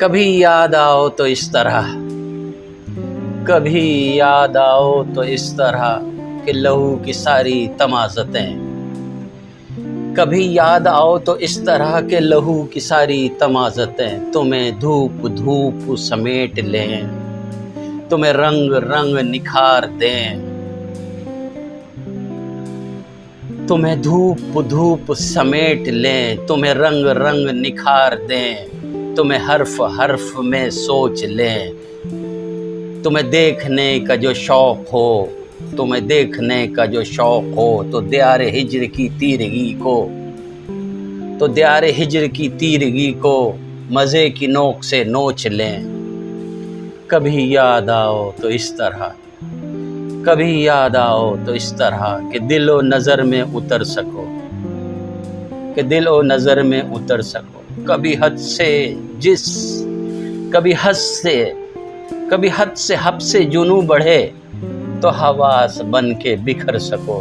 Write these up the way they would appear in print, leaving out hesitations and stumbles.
कभी याद आओ तो इस तरह, कभी याद आओ तो इस तरह कि लहू की सारी तमाज़तें, कभी याद आओ तो इस तरह के लहू की सारी तमाज़तें तुम्हें धूप धूप समेट लें, तुम्हें रंग रंग निखार दें, तुम्हें धूप धूप समेट लें, तुम्हें रंग रंग निखार दें, तुम्हें हर्फ हर्फ में सोच लें, तुम्हें देखने का जो शौक़ हो, तुम्हें देखने का जो शौक़ हो तो दियारे हिज्र की तीरगी को, तो दियारे हिज्र की तीरगी को मज़े की नोक से नोच लें। कभी याद आओ तो इस तरह, कभी याद आओ तो इस तरह कि दिल ओ नज़र में उतर सको, कि दिल ओ नज़र में उतर सको। कभी हद से जिस, कभी हद से, कभी हद से हब से जुनू बढ़े तो हवास बन के बिखर सको।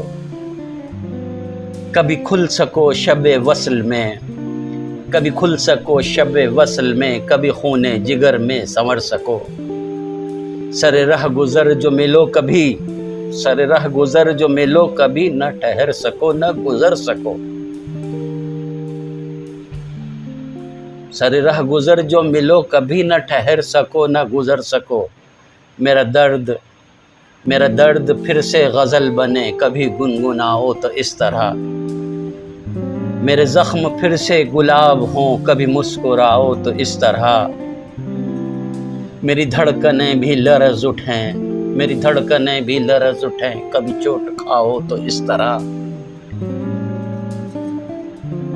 कभी खुल सको शब-ए वस्ल में, कभी खुल सको शब-ए वस्ल में, कभी खूने जिगर में संवर सको। सरे रह गुज़र जो मिलो कभी, सरे रह गुज़र जो मिलो कभी, न ठहर सको न गुज़र सको। सरे रह गुज़र जो मिलो कभी, न ठहर सको न गुज़र सको। मेरा दर्द फिर से गज़ल बने, कभी गुनगुनाओ तो इस तरह। मेरे ज़ख्म फिर से गुलाब हों, कभी मुस्कुराओ तो इस तरह। मेरी धड़कनें भी लरज़ उठें, मेरी धड़कनें भी लरज़ उठें, कभी चोट खाओ तो इस तरह।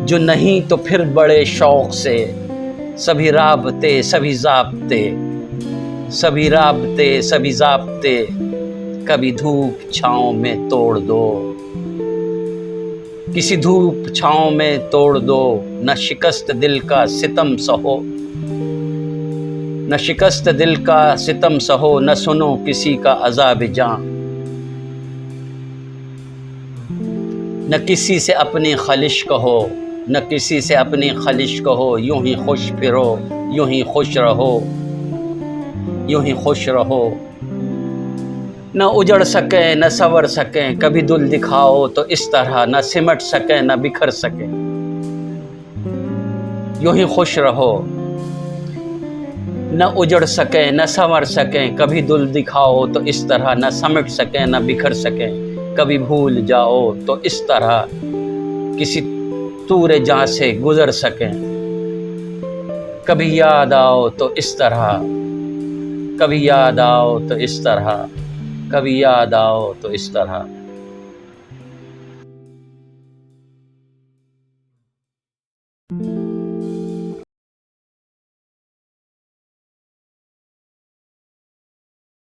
जो नहीं तो फिर बड़े शौक़ से सभी राबते सभी ज़ाब्ते, सभी राबते सभी ज़ाब्ते कभी धूप छाँव में तोड़ दो, किसी धूप छाँव में तोड़ दो। न शिकस्त दिल का सितम सहो, न शिकस्त दिल का सितम सहो, न सुनो किसी का अज़ाब जाँ। न किसी से अपनी खलिश कहो, न किसी से अपनी खलिश कहो, यूं ही खुश फिरो, यूं ही खुश रहो, यूं ही खुश रहो। न उजड़ सके न संवर सके, कभी दुल दिखाओ तो इस तरह, न सिमट सके न बिखर सके, यूं ही खुश रहो। न उजड़ सके न संवर सके, कभी दुल दिखाओ तो इस तरह, न सिमट सके न बिखर सके, कभी भूल जाओ तो इस तरह, किसी तूरे जहाँ से गुजर सके। कभी याद आओ तो इस तरह, कभी याद आओ तो इस तरह, कभी याद आओ तो इस तरह।